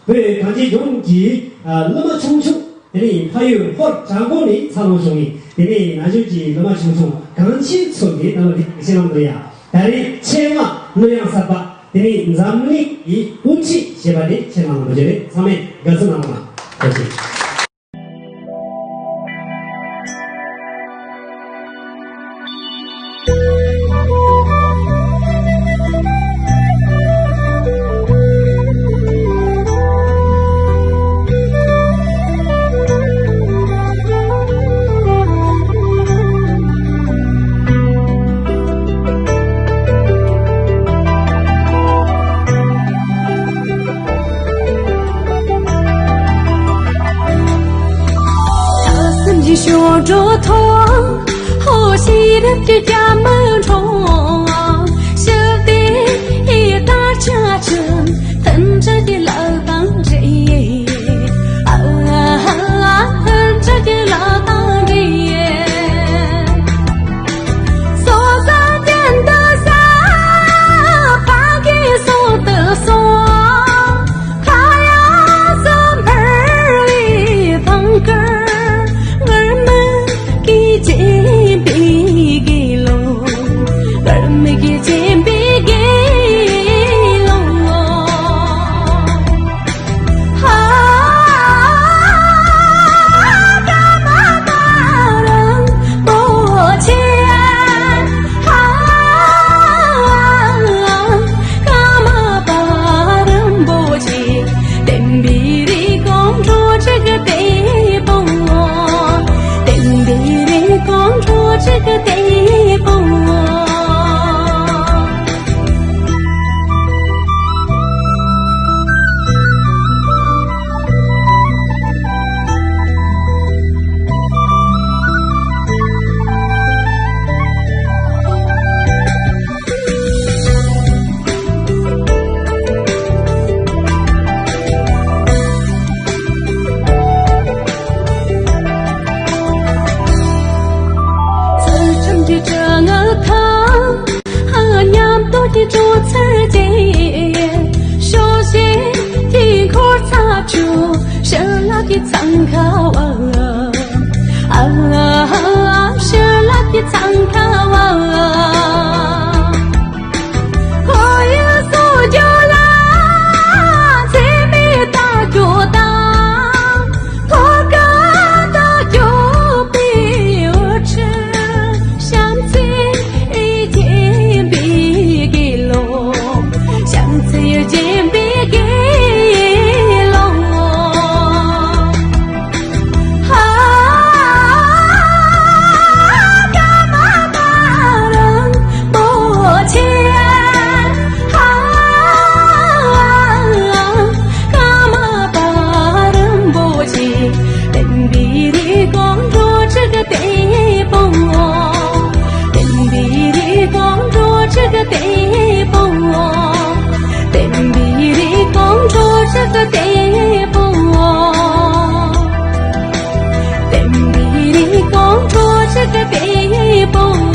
为感激中级那么匆匆，你还有或长过你长路中你，你那就记那么匆匆，刚起村的那么的些人对呀，但是千万那样啥吧，你咱们以武器先把你千万不觉得上面各自拿嘛，谢谢。着痛，呼吸的这家门窗，小的一大家子，等着的老当人，等着的老当人，所在点的山，把给所的松，他呀三盆里放根儿。参考是那的参考可以说就啦，前面大就大，可干的就比我吃，相亲一见比给喽，相亲一见比给。这个地步。